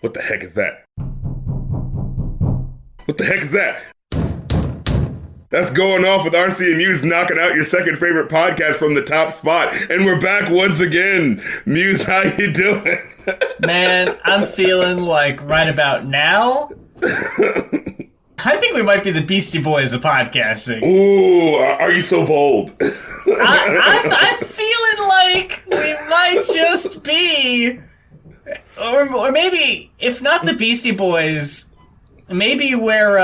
What the heck is that? What the heck is that? That's Going Off with RC and Muse, knocking out your second favorite podcast from the top spot. And we're back once again. Muse, how you doing? Man, I'm feeling like right about now, I think we might be the Beastie Boys of podcasting. Ooh, are you so bold? I'm feeling like we might just be, or maybe, if not the Beastie Boys, maybe we're,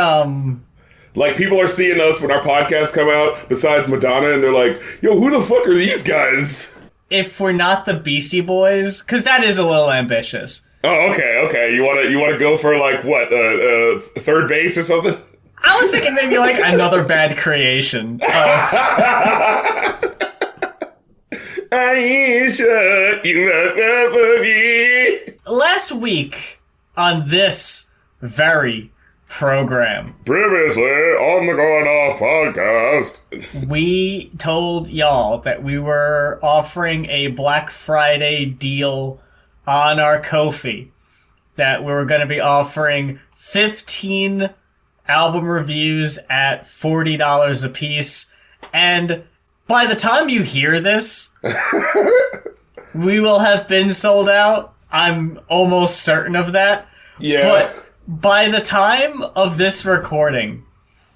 Like, people are seeing us when our podcasts come out, besides Madonna, and they're like, yo, who the fuck are these guys? If we're not the Beastie Boys, because that is a little ambitious. Oh, okay. You wanna go for, like, what, third base or something? I was thinking maybe, like, another bad creation. Aisha, you remember me? Last week, on this very program, Previously on the Going Off podcast, we told y'all that we were offering a Black Friday deal on our Ko-fi, that we were going to be offering 15 album reviews at $40 a piece, and by the time you hear this, we will have been sold out. I'm almost certain of that. Yeah. But by the time of this recording,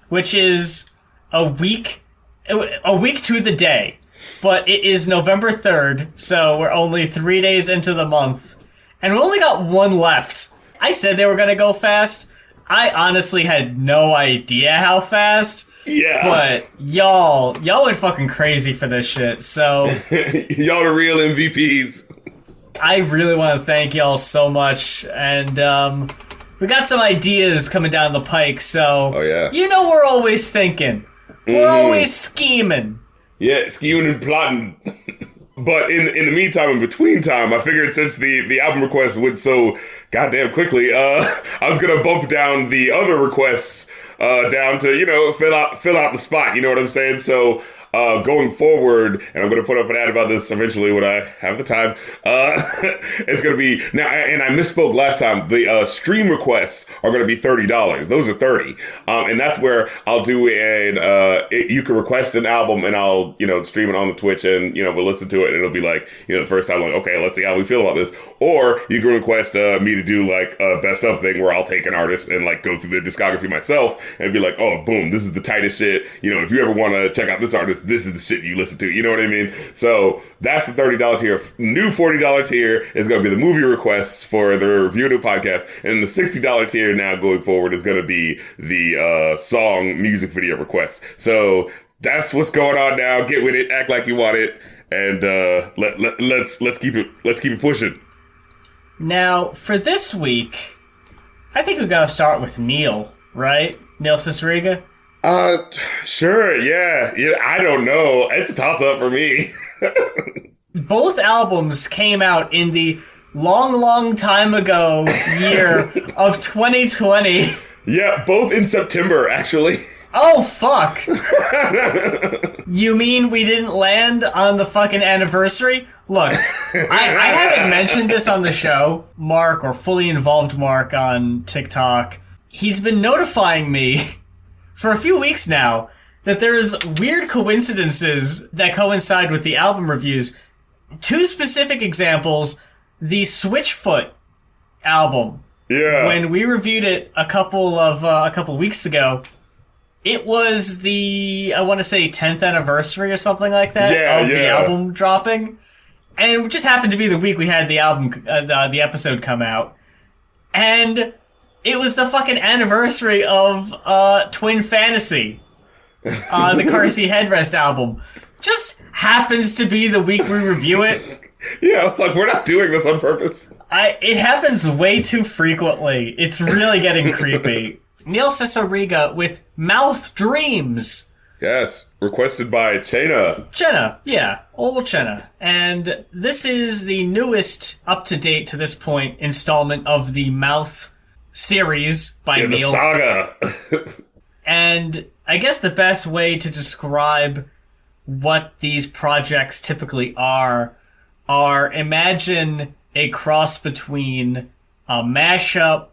which is a week to the day, but it is November 3rd, so we're only 3 days into the month, and we only got one left. I said they were going to go fast. I honestly had no idea how fast. Yeah. But y'all went fucking crazy for this shit, so y'all the real MVPs. I really want to thank y'all so much, and we got some ideas coming down the pike, so Oh, yeah. you know we're always thinking. We're always scheming. Yeah, scheming and plotting. But in the meantime, in between time, I figured since the album requests went so goddamn quickly, I was gonna bump down the other requests down to, fill out the spot, you know what I'm saying? So going forward, and I'm going to put up an ad about this eventually when I have the time, it's going to be, now, and I misspoke last time, the stream requests are going to be $30. Those are $30. And that's where I'll do you can request an album and I'll, stream it on the Twitch and, we'll listen to it and it'll be like, the first time, like, okay, let's see how we feel about this. Or you can request me to do like a best of thing where I'll take an artist and like go through their discography myself and be like, oh, boom, this is the tightest shit. If you ever want to check out this artist, this is the shit you listen to. You know what I mean? So that's the $30 tier. New $40 tier is going to be the movie requests for the Review New podcast. And the $60 tier now going forward is going to be the song music video requests. So that's what's going on now. Get with it. Act like you want it. And let's keep it pushing. Now, for this week, I think we got to start with Neil, right? Neil Cicierega? Sure, yeah. I don't know. It's a toss-up for me. Both albums came out in the long time ago year of 2020. Yeah, both in September, actually. Oh, fuck. You mean we didn't land on the fucking anniversary? Look, I haven't mentioned this on the show. Mark, or Fully Involved Mark on TikTok, he's been notifying me for a few weeks now that there's weird coincidences that coincide with the album reviews. Two specific examples: the Switchfoot album. Yeah. When we reviewed it a couple weeks ago, it was the, I want to say, 10th anniversary or something like that of the album dropping. And it just happened to be the week we had the album, the episode come out. And it was the fucking anniversary of Twin Fantasy, the Car Seat Headrest album. Just happens to be the week we review it. Yeah, like, we're not doing this on purpose. It happens way too frequently. It's really getting creepy. Neil Cicierega with Mouth Dreams. Yes, requested by Chena. Chena, yeah, old Chena. And this is the newest, up-to-date to this point, installment of the Mouth series by Neil. The saga. And I guess the best way to describe what these projects typically are imagine a cross between a mashup,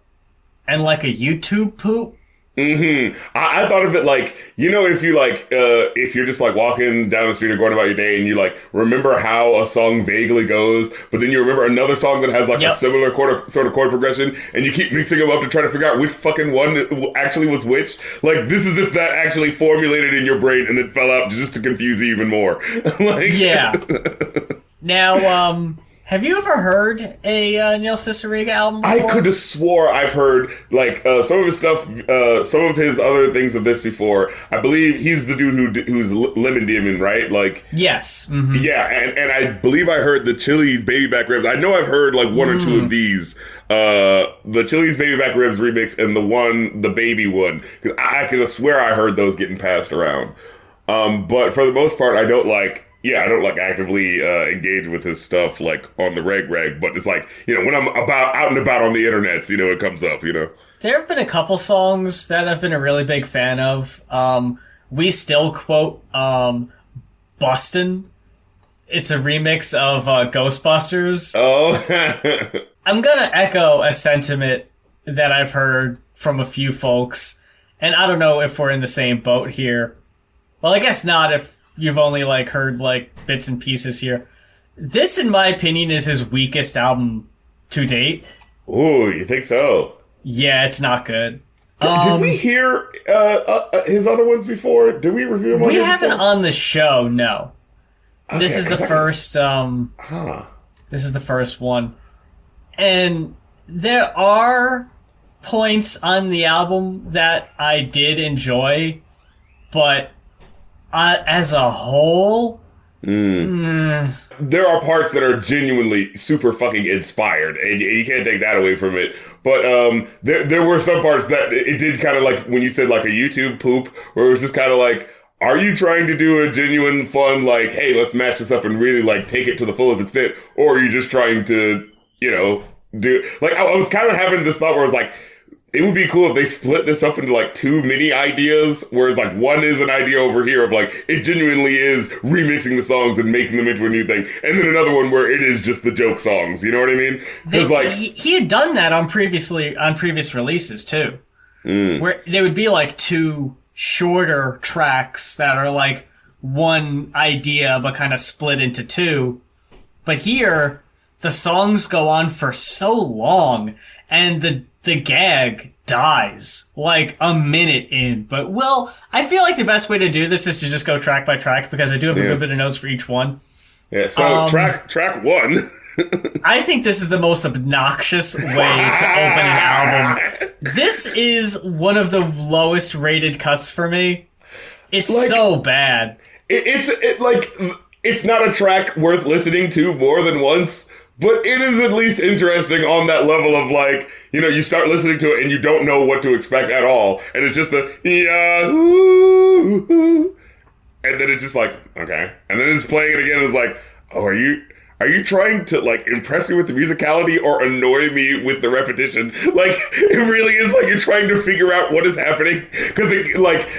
and like a YouTube poop. I thought of it like, if you like, if you're just like walking down the street or going about your day and you like remember how a song vaguely goes, but then you remember another song that has like a similar sort of chord progression, and you keep mixing them up to try to figure out which fucking one actually was which. Like, this is if that actually formulated in your brain and then fell out just to confuse you even more. Like, yeah. Now, have you ever heard a Neil Cicierega album before? I could have swore I've heard, like, some of his stuff, some of his other things of this before. I believe he's the dude who's Lemon Demon, right? Like, yes. Yeah, and I believe I heard the Chili's Baby Back Ribs. I know I've heard, like, one or two of these. The Chili's Baby Back Ribs remix and the baby one. Because I could have swear I heard those getting passed around. But for the most part, I don't actively engage with his stuff like on the reg, but it's like, when I'm out and about on the internets, it comes up, There have been a couple songs that I've been a really big fan of. We still quote Bustin'. It's a remix of Ghostbusters. Oh. I'm gonna echo a sentiment that I've heard from a few folks, and I don't know if we're in the same boat here. Well, I guess not if you've only like heard like bits and pieces here. This, in my opinion, is his weakest album to date. Ooh, you think so? Yeah, it's not good. Did we hear his other ones before? Did we review them? We haven't on the show. No. Okay, this is the first. This is the first one, and there are points on the album that I did enjoy, but as a whole, there are parts that are genuinely super fucking inspired, and you can't take that away from it. But there were some parts that it did kind of like when you said like a YouTube poop, where it was just kind of like, are you trying to do a genuine fun, like, hey, let's match this up and really like take it to the fullest extent, or are you just trying to, do like I was kind of having this thought where I was like, it would be cool if they split this up into like two mini ideas, where it's like one is an idea over here of like it genuinely is remixing the songs and making them into a new thing, and then another one where it is just the joke songs. You know what I mean? Because like he had done that on previous releases too, where there would be like two shorter tracks that are like one idea but kind of split into two. But here, the songs go on for so long, and the gag dies like a minute in. But I feel like the best way to do this is to just go track by track, because I do have a good bit of notes for each one. Yeah, so track one. I think this is the most obnoxious way to open an album. This is one of the lowest rated cuts for me. It's like, so bad. It's not a track worth listening to more than once, but it is at least interesting on that level of like, you start listening to it and you don't know what to expect at all. And it's just the, and then it's just like, okay. And then it's playing it again and it's like, oh, are you trying to like impress me with the musicality or annoy me with the repetition? Like, it really is like you're trying to figure out what is happening. Because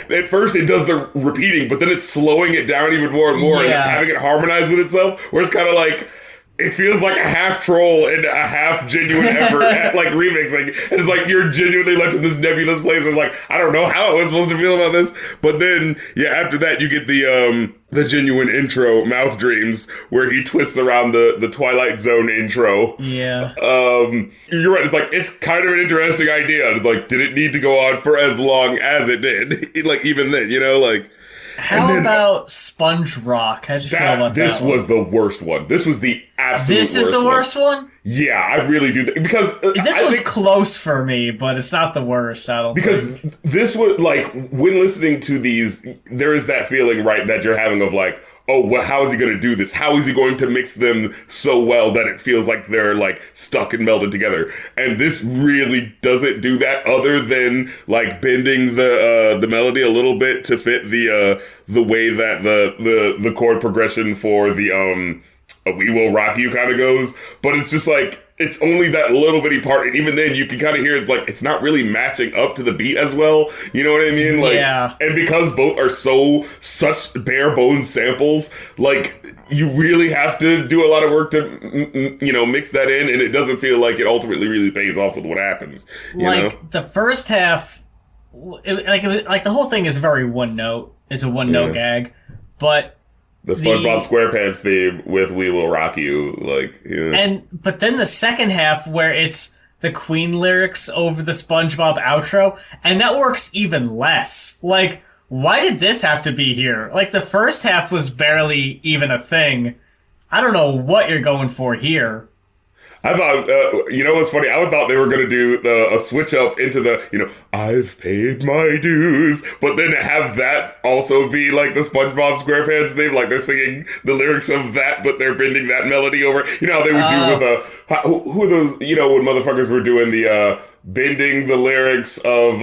at first it does the repeating, but then it's slowing it down even more and more and having it harmonize with itself. Where it's kind of like, it feels like a half troll and a half genuine effort at like remixing. And it's like you're genuinely left in this nebulous place where it's like, I don't know how I was supposed to feel about this. But then, after that you get the genuine intro, Mouth Dreams, where he twists around the Twilight Zone intro. Yeah. You're right. It's like, it's kind of an interesting idea. It's like, did it need to go on for as long as it did? Like, even then, like... How about Sponge Rock? How'd you feel about that? This was the worst one. This was the absolute worst one. This is the worst one? Yeah, I really do. Because this was close for me, but it's not the worst, I don't think. Because this was, like, when listening to these, there is that feeling, right, that you're having of, like, oh, well, how is he going to do this? How is he going to mix them so well that it feels like they're, like, stuck and melded together? And this really doesn't do that, other than, like, bending the melody a little bit to fit the way that the chord progression for the We Will Rock You kind of goes. But it's just like, it's only that little bitty part, and even then you can kind of hear it's like it's not really matching up to the beat as well. You know what I mean? Like, yeah. And because both are such bare bones samples, like you really have to do a lot of work to mix that in, and it doesn't feel like it ultimately really pays off with what happens. The first half, like the whole thing is very one note. It's a one note gag, but. The SpongeBob SquarePants theme with "We Will Rock You," but then the second half where it's the Queen lyrics over the SpongeBob outro, and that works even less. Like, why did this have to be here? Like, the first half was barely even a thing. I don't know what you're going for here. I thought, what's funny? I thought they were going to do a switch up into the, I've paid my dues, but then have that also be like the SpongeBob SquarePants theme, like they're singing the lyrics of that, but they're bending that melody over. You know how they would do with who are those, when motherfuckers were doing the, bending the lyrics of,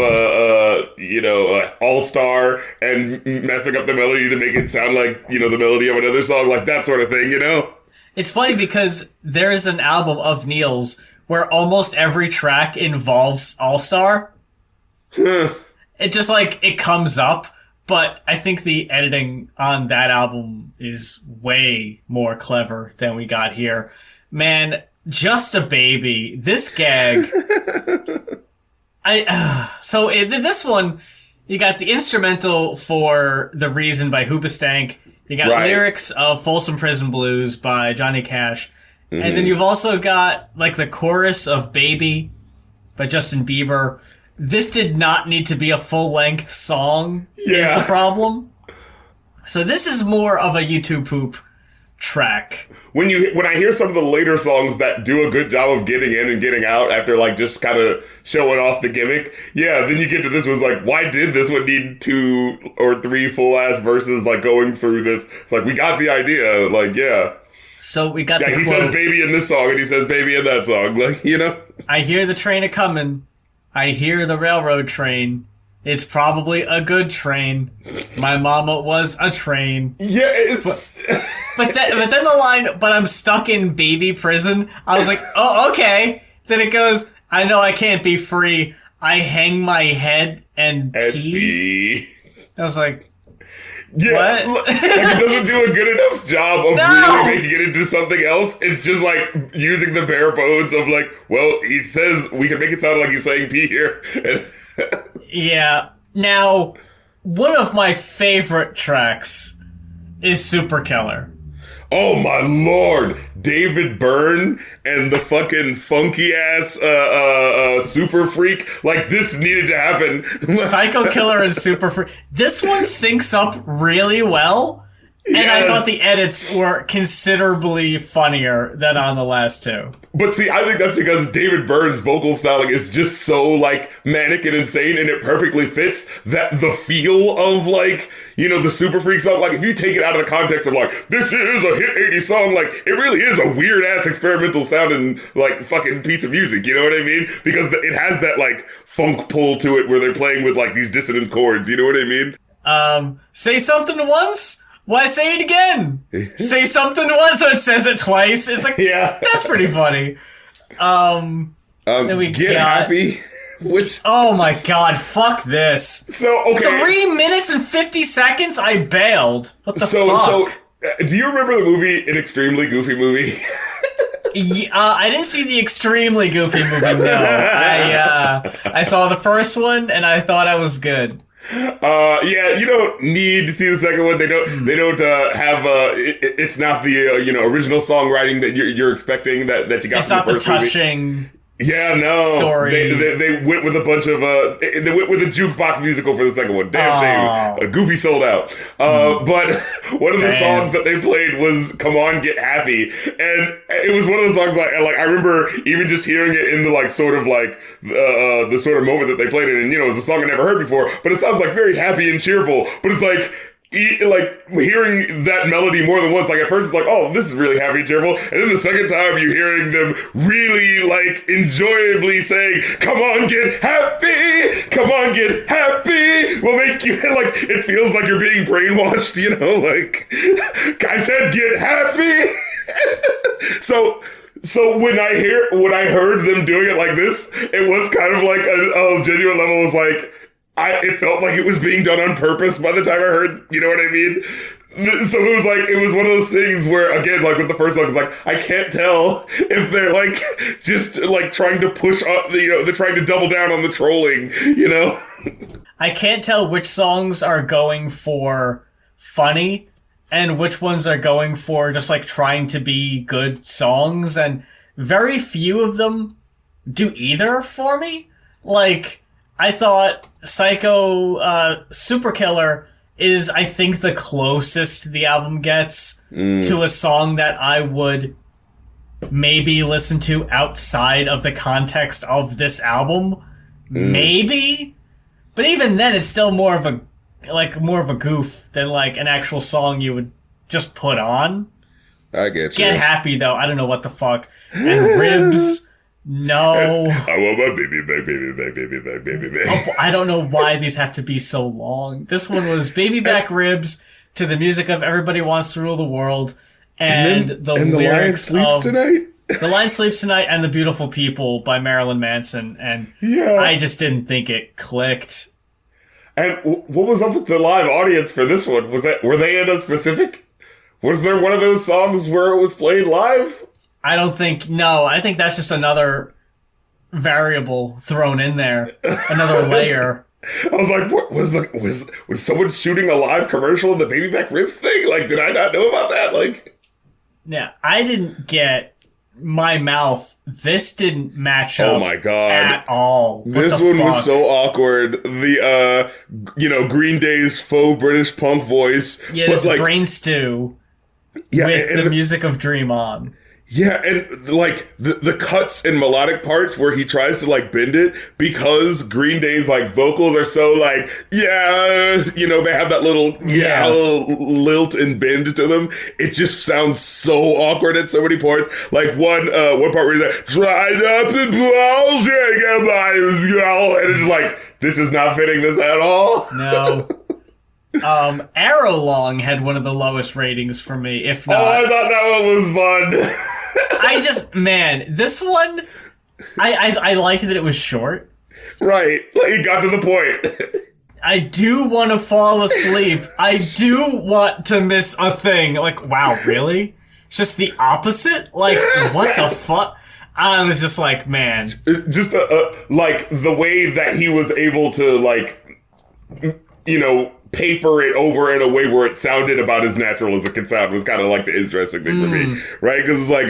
All Star and messing up the melody to make it sound like, the melody of another song, like that sort of thing, It's funny because there is an album of Neil's where almost every track involves All-Star. It just, it comes up, but I think the editing on that album is way more clever than we got here. Man, Just a Baby. This gag... this one, you got the instrumental for The Reason by Hoobastank. You got lyrics of Folsom Prison Blues by Johnny Cash. Mm-hmm. And then you've also got, the chorus of Baby by Justin Bieber. This did not need to be a full-length song, is the problem. So this is more of a YouTube poop track. When I hear some of the later songs that do a good job of getting in and getting out after just kind of showing off the gimmick, then you get to this one's why did this one need 2 or 3 full ass verses going through this? It's we got the idea, So we got the he quote. says baby in this song and he says baby in that song, I hear the train a-comin'. I hear the railroad train. It's probably a good train. My mama was a train. Yeah, it's... But then the line, but I'm stuck in baby prison. I was like, oh, okay. Then it goes, I know I can't be free. I hang my head and pee. I was like, yeah, what? It doesn't do a good enough job of really making it into something else. It's just using the bare bones of he says we can make it sound like he's saying pee here. Yeah. Now, one of my favorite tracks is Super Killer. Oh my lord, David Byrne and the fucking funky ass Super Freak. This needed to happen. Psycho Killer and Super Freak. This one syncs up really well. And I thought the edits were considerably funnier than on the last two. But see, I think that's because David Byrne's vocal styling is just so manic and insane, and it perfectly fits the feel of the Super Freak song. If you take it out of the context of this is a hit 80s song, it really is a weird ass experimental sounding fucking piece of music. You know what I mean? Because it has that funk pull to it where they're playing with these dissonant chords. You know what I mean? Say something once. Why say it again? Say something once, so it says it twice. It's that's pretty funny. Then we Get Happy, which... Oh my god, fuck this. So, okay. 3 minutes and 50 seconds, I bailed. What the fuck? So, do you remember the movie, An Extremely Goofy Movie? I didn't see the Extremely Goofy movie, no. I saw the first one, and I thought I was good. You don't need to see the second one. They don't have it's not the original songwriting that you're expecting that you got. It's from not the the first touching movie. Yeah, no. Story. They went with a bunch of they went with a jukebox musical for the second one. Damn shame. Goofy sold out. But one of the songs that they played was "Come On, Get Happy," and it was one of those songs I remember even just hearing it in the the sort of moment that they played it in. It was a song I never heard before, but it sounds very happy and cheerful. But it's hearing that melody more than once, at first it's oh, this is really happy and cheerful, and then the second time you're hearing them really enjoyably saying, "Come on, get happy, come on, get happy," will make you it feels like you're being brainwashed, I said get happy. So So when I heard them doing it like this, it was kind of like a genuine level was like, it felt like it was being done on purpose by the time I heard, you know what I mean? So it was one of those things where, again, like with the first song, it's like, I can't tell if they're like, just like trying to push, they're trying to double down on the trolling, you know? I can't tell which songs are going for funny and which ones are going for just like trying to be good songs, and very few of them do either for me. Like, I thought Psycho Superkiller is, I think, the closest the album gets to a song that I would maybe listen to outside of the context of this album. Maybe. But even then, it's still more of a goof than like an actual song you would just put on. I get you. Get Happy, though. I don't know what the fuck. And Ribs, no. I want my baby back, baby back, baby back, baby back. Oh, I don't know why these have to be so long. This one was Baby Back Ribs to the music of Everybody Wants to Rule the World, and the lyrics The Lion Sleeps of Tonight? The Lion Sleeps Tonight and The Beautiful People by Marilyn Manson, and I just didn't think it clicked. And what was up with the live audience for this one? Were they in a specific? Was there one of those songs where it was played live? I think that's just another variable thrown in there, another layer. I was like, what was someone shooting a live commercial in the Baby Back Ribs thing? Like, did I not know about that? Like, yeah, I didn't get My Mouth. This didn't match up. Oh my god, at all. This one was so awkward. The Green Day's faux British punk voice. Yeah, this like, brain stew. Yeah, with the music of Dream On. Yeah, and like the cuts and melodic parts where he tries to like bend it, because Green Day's like vocals are so like, they have that little lilt and bend to them. It just sounds so awkward at so many parts. Like one part where he's like, dried up and bullshit, and it's just like, this is not fitting this at all. No. Arrow Long had one of the lowest ratings for me, if not. Oh, I thought that one was fun. This one, I liked that it was short. Right, like it got to the point. I do want to fall asleep. I do want to miss a thing. Like, wow, really? It's just the opposite? Like, what the fuck? I was just like, man. Just like the way that he was able to like, paper it over in a way where it sounded about as natural as it can sound was kind of like the interesting thing for me, right? Because it's like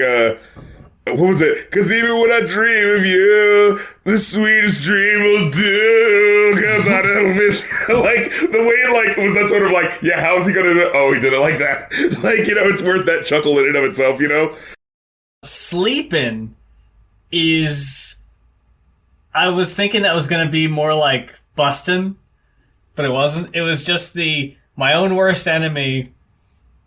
what was it? Because even when I dream of you, the sweetest dream will do. Because I don't miss like the way like was that sort of like, yeah, how's he gonna do? Oh, he did it like that. Like, it's worth that chuckle in and of itself, Sleepin' is, I was thinking that was gonna be more like Bustin'. But it wasn't. It was just my own worst enemy.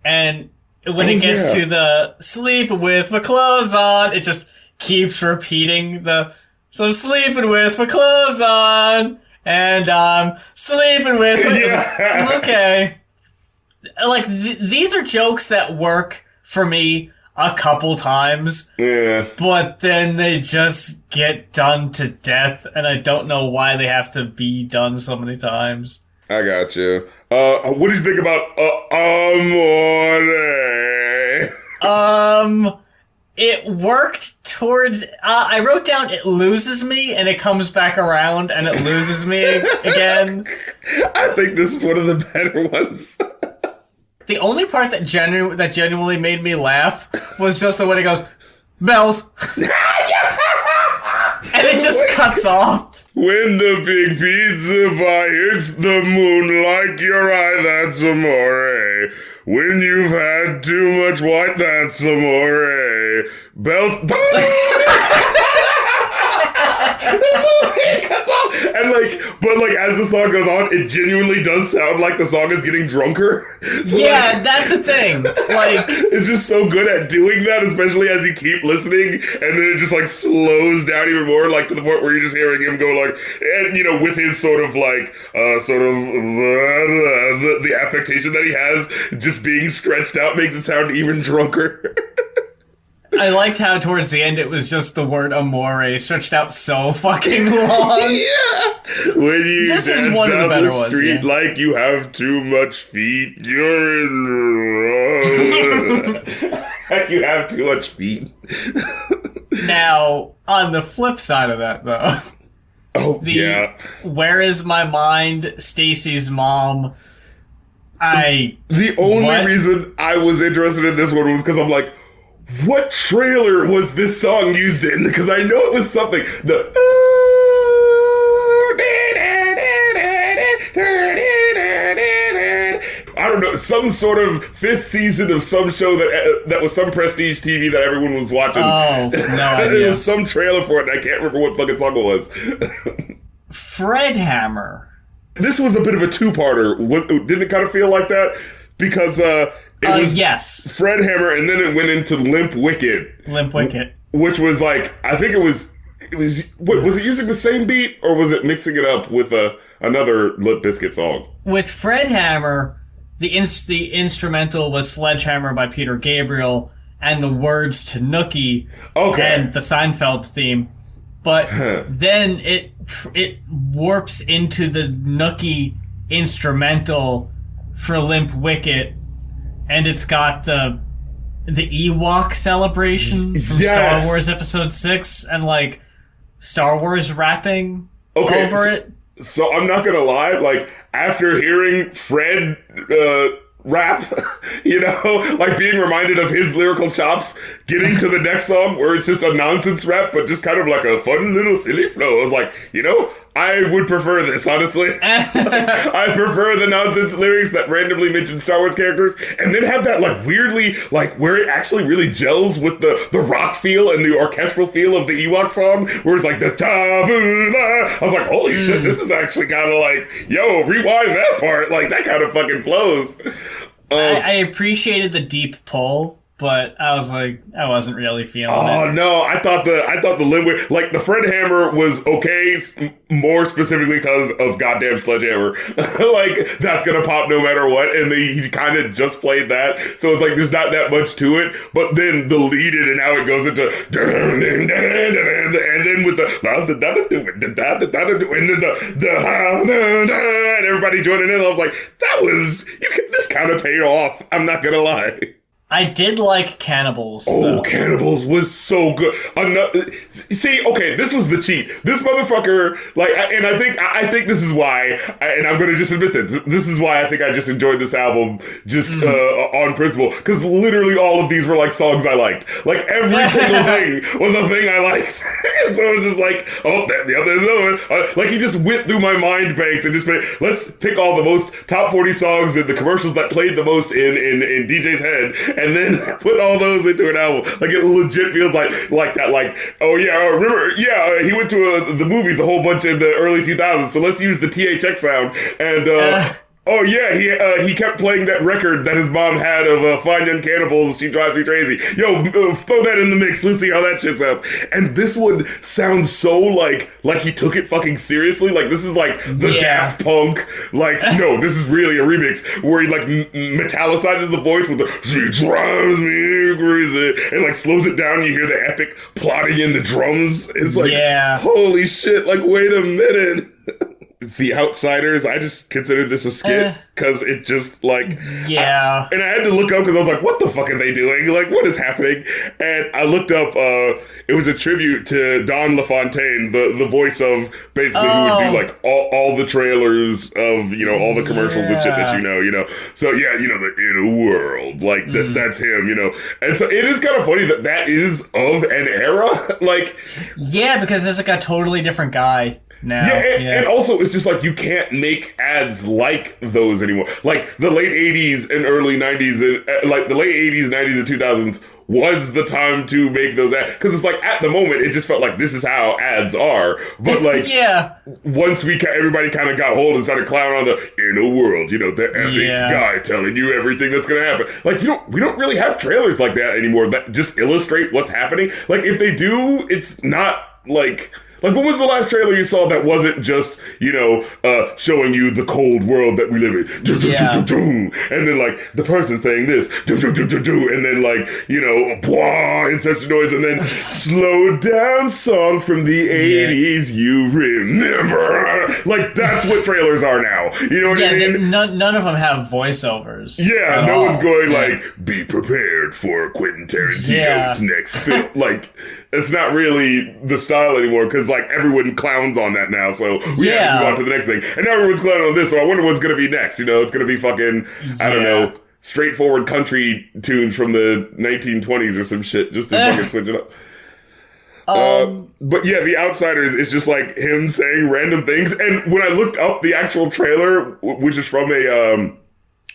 And when it gets to the sleep with my clothes on, it just keeps repeating so I'm sleeping with my clothes on. And I'm sleeping with okay. Like, these are jokes that work for me a couple times. Yeah. But then they just get done to death, and I don't know why they have to be done so many times. I got you. What did you think about Amore? It worked towards... I wrote down it loses me, and it comes back around, and it loses me again. I think this is one of the better ones. The only part that genuinely made me laugh was just the way it goes, bells. And it just cuts off. When the big pizza pie hits the moon like your eye, that's amore. When you've had too much white, that's amore. Bells. And but as the song goes on, it genuinely does sound like the song is getting drunker. So that's the thing. Like, it's just so good at doing that, especially as you keep listening, and then it just slows down even more, to the point where you're just hearing him go and with his sort of the affectation that he has, just being stretched out makes it sound even drunker. I liked how towards the end it was just the word amore stretched out so fucking long. Yeah. When you This is dance one of the down better ones, street yeah. like you have too much feet, you're in the wrong. Like you have too much feet. Now, on the flip side of that, though, Oh, yeah. Where is my mind, Stacy's mom? The only reason I was interested in this one was because I'm like, what trailer was this song used in? Because I know it was something. I don't know, some sort of fifth season of some show that was some prestige TV that everyone was watching. Oh, no idea. It was some trailer for it, and I can't remember what fucking song it was. Fred Hammer. This was a bit of a two-parter. Didn't it kind of feel like that? Because it was yes. Fred Hammer, and then it went into Limp Wicked. Limp Wicked. Which was like, I think it was it using the same beat, or was it mixing it up with another Limp Bizkit song? With Fred Hammer, the instrumental was Sledgehammer by Peter Gabriel, and the words to Nookie and the Seinfeld theme. But then it warps into the Nookie instrumental for Limp Wicket, and it's got the Ewok celebration from Star Wars Episode 6, and like Star Wars rapping over it. So I'm not gonna lie, like after hearing Fred rap, you know, like being reminded of his lyrical chops, getting to the next song where it's just a nonsense rap, but just kind of like a fun little silly flow. I was like, you know, I would prefer this, honestly. I prefer the nonsense lyrics that randomly mention Star Wars characters, and then have that like weirdly, like where it actually really gels with the rock feel and the orchestral feel of the Ewok song, where it's like the ta-boo-la. I was like, holy shit, this is actually kind of like, yo, rewind that part. Like that kind of fucking flows. I appreciated the deep pull, but I was like, I wasn't really feeling it. Oh no, I thought the limit, like the Fred Hammer was okay, more specifically because of goddamn Sledgehammer. Like that's gonna pop no matter what, and he kind of just played that, so it's like there's not that much to it. But then the lead in and how it goes into, and then with the and everybody joining in, I was like, this kind of paid off. I'm not gonna lie. I did like Cannibals, though. Cannibals was so good. See, okay, this was the cheat. This motherfucker, like, and I think this is why, and I'm going to just admit that, this is why I think I just enjoyed this album just on principle, because literally all of these were, like, songs I liked. Like, every single thing was a thing I liked. And so it was just like, there's another one. Like, he just went through my mind banks and just let's pick all the most top 40 songs and the commercials that played the most in DJ's head, and then put all those into an album. Like, it legit feels like that. Like, oh yeah, remember? Yeah, he went to the movies a whole bunch in the early 2000s. So let's use the THX sound. And oh yeah, he kept playing that record that his mom had of Fine Young Cannibals. She Drives Me Crazy. Yo, throw that in the mix. Let's see how that shit sounds. And this one sounds so like he took it fucking seriously. Like this is like the Daft Punk. Like no, this is really a remix where he like metallicizes the voice with the "She drives me crazy" and like slows it down. You hear the epic plotting in the drums. It's like holy shit! Like wait a minute. The Outsiders, I just considered this a skit because it just like and I had to look up because I was like, what the fuck are they doing? Like, what is happening? And I looked up, it was a tribute to Don LaFontaine, the voice of basically who would do like all the trailers of, you know, all the commercials and shit that you know. So yeah, you know, the In a World, like that's him, you know. And so it is kind of funny that is of an era, like because there's like a totally different guy now. And also it's just like you can't make ads like those anymore. Like the late 80s and early 90s, and like the late 80s, 90s, and 2000s was the time to make those ads. Because it's like at the moment it just felt like this is how ads are. But like once everybody kind of got hold and started clowning on the In a World, you know, the epic guy telling you everything that's gonna happen. Like we don't really have trailers like that anymore that just illustrate what's happening. Like if they do, it's not like Like, when was the last trailer you saw that wasn't just, showing you the cold world that we live in? Yeah. And then, like, the person saying this, and then, like, blah, in such a noise, and then slow down song from the 80s, you remember. Like, that's what trailers are now. You know what I mean? None of them have voiceovers. Yeah, no one's going, like, be prepared for Quentin Tarantino's next film. Like, it's not really the style anymore, because, like, everyone clowns on that now, so we have to move on to the next thing. And now everyone's clowning on this, so I wonder what's going to be next. It's going to be fucking, I don't know, straightforward country tunes from the 1920s or some shit, just to fucking switch it up. But yeah, The Outsiders is just like him saying random things. And when I looked up the actual trailer, which is from a,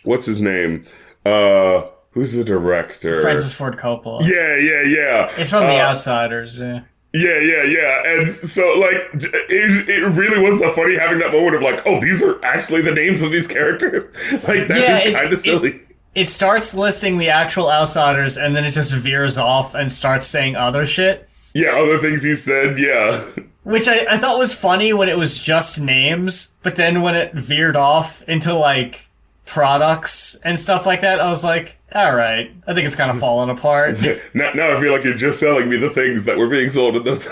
what's his name? Who's the director? Francis Ford Coppola. Yeah. It's from The Outsiders, yeah. Yeah. And so, like, it really was so funny having that moment of, like, oh, these are actually the names of these characters? Like, that is kind of silly. It starts listing the actual Outsiders, and then it just veers off and starts saying other shit. Yeah, other things he said, yeah. Which I thought was funny when it was just names, but then when it veered off into, like, products and stuff like that, I was like, alright, I think it's kind of falling apart. Now I feel like you're just selling me the things that were being sold in those,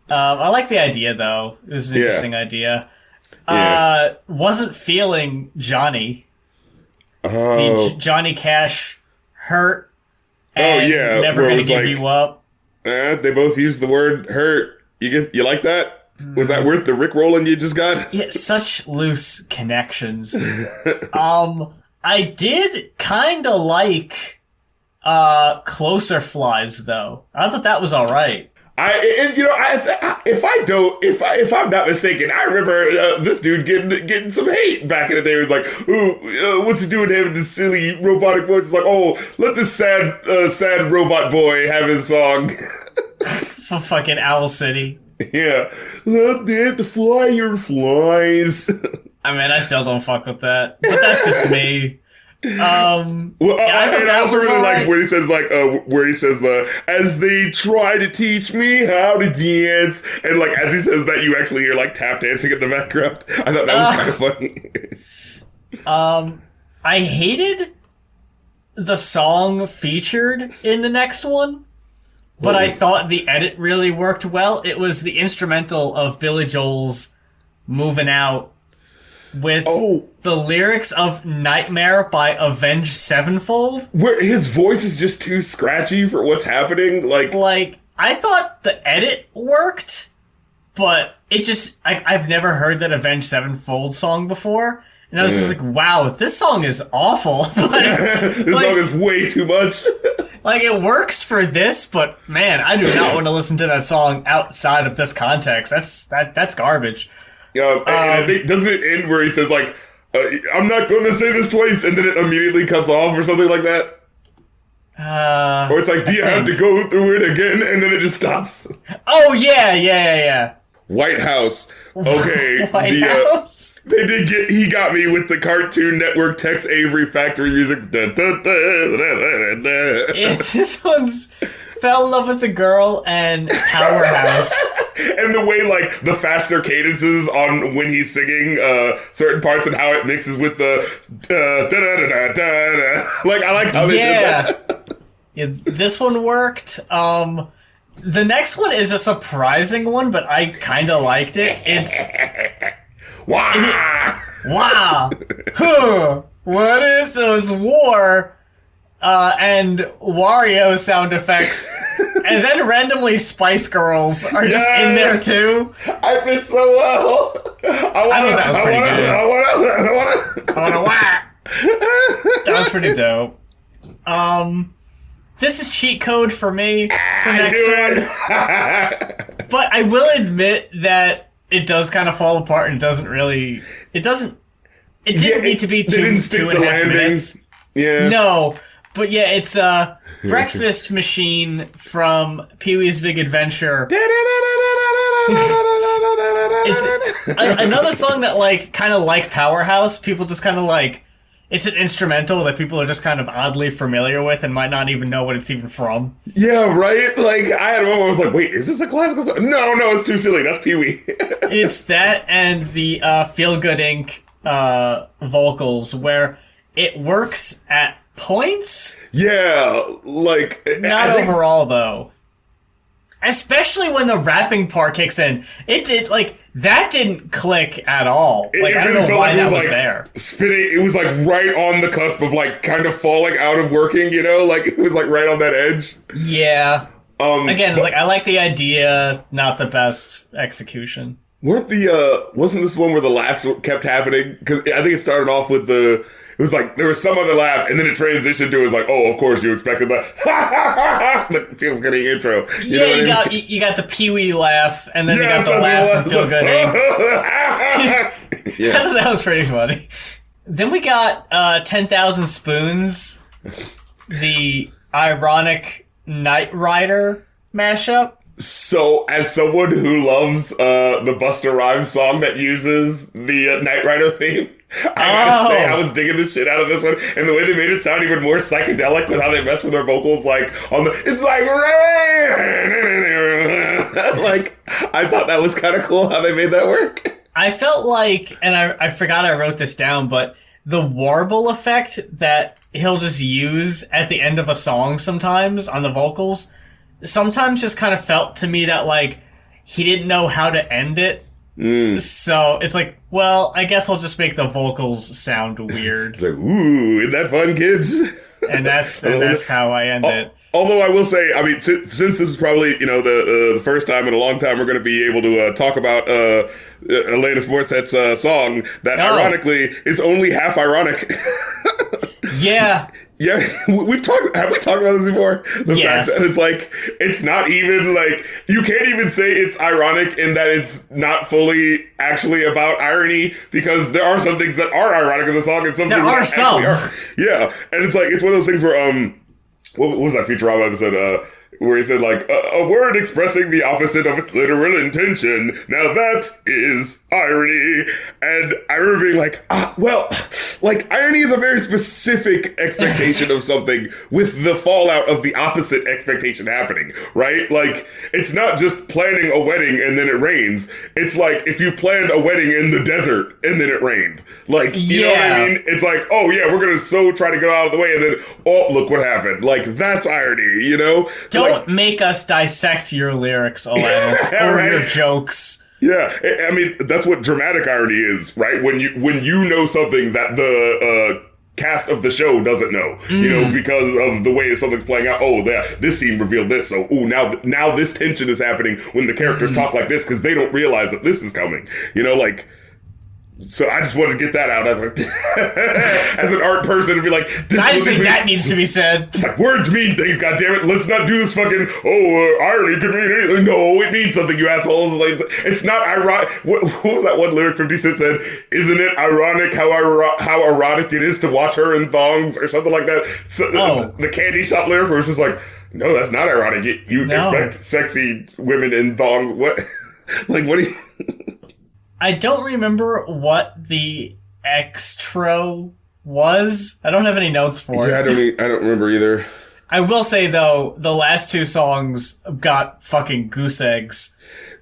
I like the idea, though. It was an interesting idea. Wasn't feeling Johnny. Oh. The Johnny Cash hurt and never gonna give you up. They both used the word hurt. You like that? Was that worth the Rickrolling you just got? Yeah, such loose connections. I did kind of like Closer Flies, though. I thought that was all right. If I'm not mistaken, I remember this dude getting some hate back in the day. It was like, ooh, what's he doing having this silly robotic voice? It's like, oh, let this sad robot boy have his song. For fucking Owl City. Yeah. Let the flyer flies. I mean, I still don't fuck with that. But that's just me. I also really like where he says as they try to teach me how to dance, and like as he says that, you actually hear like tap dancing in the background. I thought that was kind of funny. I hated the song featured in the next one, but I thought the edit really worked well. It was the instrumental of Billy Joel's "Moving Out" with the lyrics of Nightmare by Avenged Sevenfold. Where his voice is just too scratchy for what's happening. Like I thought the edit worked, but it just, I've never heard that Avenged Sevenfold song before. And I was just like, wow, this song is awful. This song is way too much. Like, it works for this, but man, I do not want to listen to that song outside of this context. That's garbage. And I think, doesn't it end where he says, like, I'm not going to say this twice, and then it immediately cuts off or something like that? Or it's like, do you have to go through it again? And then it just stops. Oh, yeah. White House. Okay. White House? He got me with the Cartoon Network Tex Avery Factory music. This one's Fell in Love with a Girl and Powerhouse. And the way, like, the faster cadences on when he's singing certain parts and how it mixes with the like, I like how they did that. Yeah, this one worked. The next one is a surprising one, but I kind of liked it. It's... Wow! Wow! Huh! What is those war? And Wario sound effects. And then randomly Spice Girls are just in there too. I fit so well. I thought that was pretty good. I wanna whack. That was pretty dope. This is cheat code for me, the next one. But I will admit that it does kind of fall apart and it didn't need to be 2.5 minutes. Yeah. No. But yeah, it's Breakfast Machine from Pee-wee's Big Adventure. It's another song that, like, kind of like Powerhouse, people just kind of, like, it's an instrumental that people are just kind of oddly familiar with and might not even know what it's even from. Yeah, right? Like, I had a moment where I was like, wait, is this a classical song? No, it's too silly. That's Pee-wee. It's that and the Feel Good Inc. Vocals, where it works at points. Yeah, like... Not overall, though. Especially when the rapping part kicks in. It did, like, that didn't click at all. Like, I don't know why that was there. Spinning, it was, like, right on the cusp of, like, kind of falling out of working, you know? Like, it was, like, right on that edge. Yeah. Again, it's like, I like the idea, not the best execution. Wasn't this one where the laughs kept happening? Because I think it started off with it was like, there was some other laugh, and then it transitioned to, it was like, oh, of course you expected that. That feels good intro. You got the Pee-wee laugh, and then you got the laugh from Feel Good Inc. Yeah. That was pretty funny. Then we got 10,000 Spoons, the ironic Knight Rider mashup. So, as someone who loves the Busta Rhymes song that uses the Knight Rider theme, I gotta say I was digging the shit out of this one, and the way they made it sound even more psychedelic with how they messed with their vocals, like it's like like I thought that was kind of cool how they made that work. I felt like, and I forgot I wrote this down, but the warble effect that he'll just use at the end of a song sometimes on the vocals, sometimes just kind of felt to me that like he didn't know how to end it. So it's like, well, I guess I'll just make the vocals sound weird. It's like, ooh, isn't that fun, kids? And that's how I end it. Although I will say, I mean, since this is probably, you know, the first time in a long time we're going to be able to talk about Alanis Morissette's song that ironically is only half ironic. Yeah. Yeah, have we talked about this before? The yes. fact that it's like, it's not even like, you can't even say it's ironic in that it's not fully actually about irony, because there are some things that are ironic in the song and some things that actually are. Yeah, and it's like, it's one of those things where, what was that Futurama episode, where he said, like, a word expressing the opposite of its literal intention. Now that is irony. And I remember being like, well, like, irony is a very specific expectation of something with the fallout of the opposite expectation happening, right? Like, it's not just planning a wedding and then it rains. It's like, if you planned a wedding in the desert and then it rained. Like, you know what I mean? It's like, oh yeah, we're gonna try to get out of the way, and then, oh, look what happened. Like, that's irony, you know? Don't make us dissect your lyrics, Alanis, or your jokes. Yeah, I mean, that's what dramatic irony is, right? When you know something that the cast of the show doesn't know, you know, because of the way something's playing out. Oh, this scene revealed this, so now this tension is happening when the characters talk like this because they don't realize that this is coming. You know, like. So I just wanted to get that out as as an art person to be like, I just think that needs to be said. It's like, words mean things, goddammit. Let's not do this fucking, irony could mean anything. No, it means something, you assholes. Like, it's not ironic. What was that one lyric 50 Cent said? Isn't it ironic how erotic it is to watch her in thongs or something like that? So, the candy shop lyric where it's just like, no, that's not ironic. You expect sexy women in thongs. What? Like, what do you... I don't remember what the extra was. I don't have any notes for it. Yeah, I don't remember either. I will say, though, the last two songs got fucking goose eggs.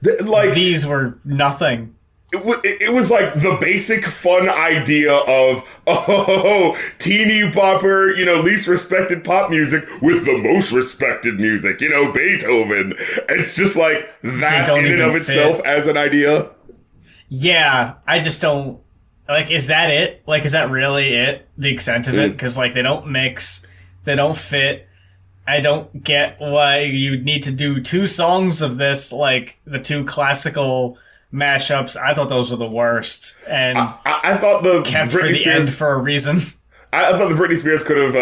These were nothing. It was like the basic fun idea of, teeny bopper, you know, least respected pop music with the most respected music, you know, Beethoven. It's just like that in and of itself as an idea. Yeah, I just don't... Like, is that it? Like, is that really it? The extent of it? Because, like, they don't mix. They don't fit. I don't get why you need to do two songs of this, like, the two classical mashups. I thought those were the worst. And I thought the kept Britney for the Spears, end for a reason. I thought the Britney Spears could have,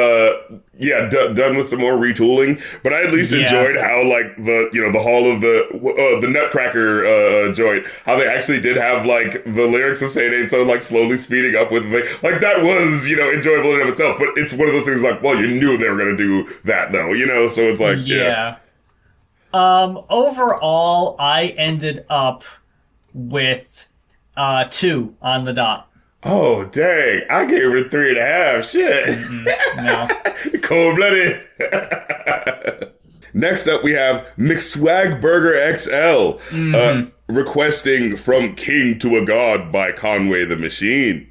done with some more retooling, but I at least enjoyed how, like, the Hall of the Nutcracker joint, how they actually did have, like, the lyrics of Saint Ain't So, like, slowly speeding up with, like, that was, you know, enjoyable in and of itself, but it's one of those things like, well, you knew they were going to do that, though, you know, so it's like, yeah. Overall, I ended up with 2 on the dot. Oh, dang. I gave it a 3.5. Shit. No. Cold-blooded. Next up, we have McSwagburger XL, requesting From King to a God by Conway the Machine.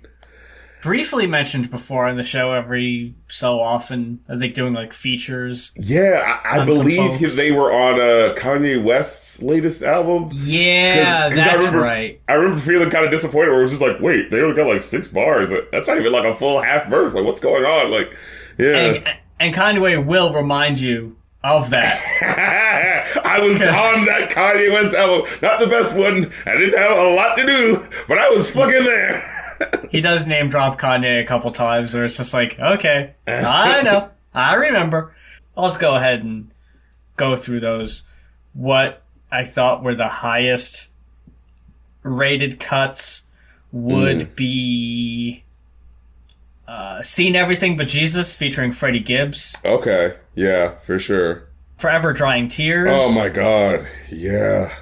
Briefly mentioned before on the show every so often. I think doing like features. Yeah, I believe they were on Kanye West's latest album. Yeah, that's right. I remember feeling kind of disappointed where it was just like, wait, they only got like 6 bars. That's not even like a full half verse. Like, what's going on? Like, yeah. And Conway will remind you of that. I was on that Kanye West album. Not the best one. I didn't have a lot to do, but I was fucking there. He does name drop Kanye a couple times where it's just like, okay, I know. I remember. Let's go ahead and go through those. What I thought were the highest rated cuts would be Seen Everything But Jesus featuring Freddie Gibbs. Okay. Yeah, for sure. Forever Drying Tears. Oh my God. Yeah.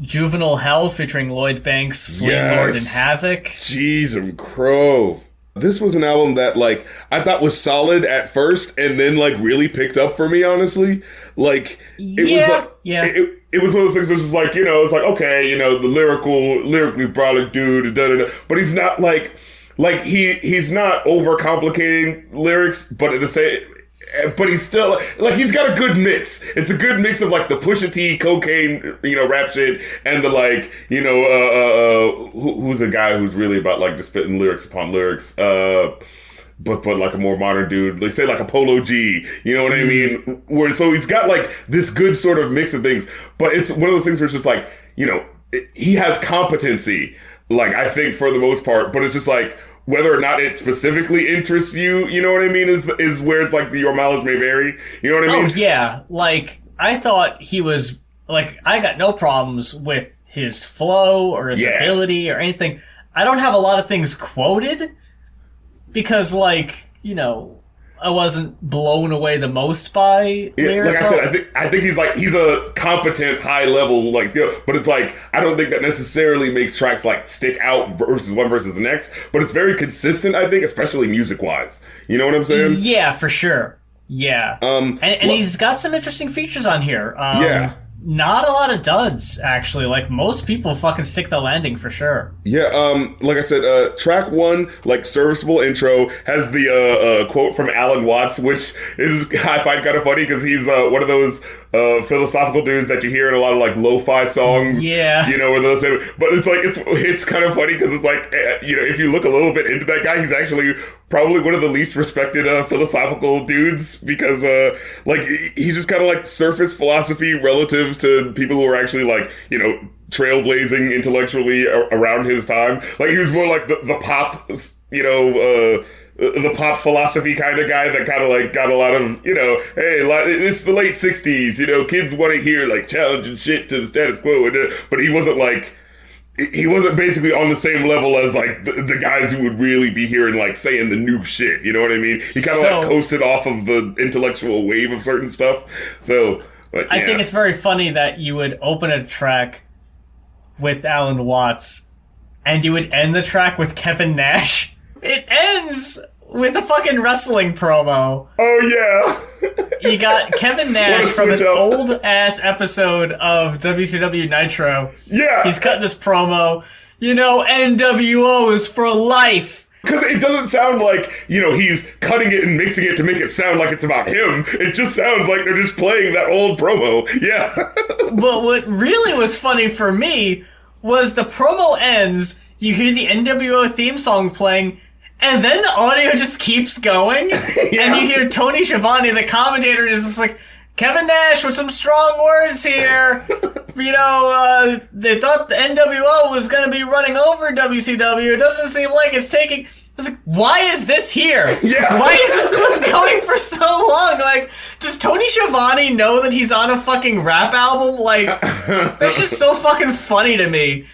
Juvenile Hell featuring Lloyd Banks, Flame Lord, and Havoc. Jeez and Crow. This was an album that, like, I thought was solid at first and then, like, really picked up for me, honestly. Like, it was one of those things which is like, it's like, okay, the lyrically brolic dude, but he's not, he's not overcomplicating lyrics, but at the same... But he's still, he's got a good mix. It's a good mix of, the Pusha T, cocaine, rap shit, and the, who's a guy who's really about, just spitting lyrics upon lyrics, but like a more modern dude, say a Polo G, you know what I mean? So he's got, this good sort of mix of things, but it's one of those things where it's just, he has competency, I think, for the most part, but it's just, whether or not it specifically interests you, you know what I mean, is where it's your mileage may vary. You know what I mean? Oh, yeah. I thought he was, I got no problems with his flow or his ability or anything. I don't have a lot of things quoted because, I wasn't blown away the most by lyrical. Like I said, I think he's a competent, high level, but it's I don't think that necessarily makes tracks stick out versus one versus the next. But it's very consistent, I think, especially music wise. You know what I'm saying? Yeah, for sure. Yeah. And he's got some interesting features on here. Not a lot of duds, actually. Most people fucking stick the landing for sure. Yeah, like I said, track 1, serviceable intro, has the quote from Alan Watts, which is, I find kind of funny because he's one of those philosophical dudes that you hear in a lot of lo-fi songs. Yeah. Where they'll say, but it's kind of funny because it's if you look a little bit into that guy, he's actually probably one of the least respected philosophical dudes because he's just kind of surface philosophy relative to people who are actually trailblazing intellectually around his time. He was more the pop, the pop philosophy kind of guy that kind of got a lot of, hey, it's the late 60s, kids want to hear challenging shit to the status quo, but he wasn't he wasn't basically on the same level as the guys who would really be hearing saying the new shit, you know what I mean? He kind of coasted off of the intellectual wave of certain stuff. So, but, yeah. I think it's very funny that you would open a track with Alan Watts and you would end the track with Kevin Nash. It ends with a fucking wrestling promo. Oh, yeah. You got Kevin Nash from an old-ass episode of WCW Nitro. Yeah. He's cutting this promo. NWO is for life. Because it doesn't sound he's cutting it and mixing it to make it sound like it's about him. It just sounds like they're just playing that old promo. Yeah. But what really was funny for me was the promo ends, you hear the NWO theme song playing, and then the audio just keeps going, and you hear Tony Schiavone, the commentator, is just Kevin Nash with some strong words here. They thought the NWO was going to be running over WCW. It doesn't seem like it's taking... It's why is this here? Yeah. Why is this clip going for so long? Does Tony Schiavone know that he's on a fucking rap album? That's just so fucking funny to me.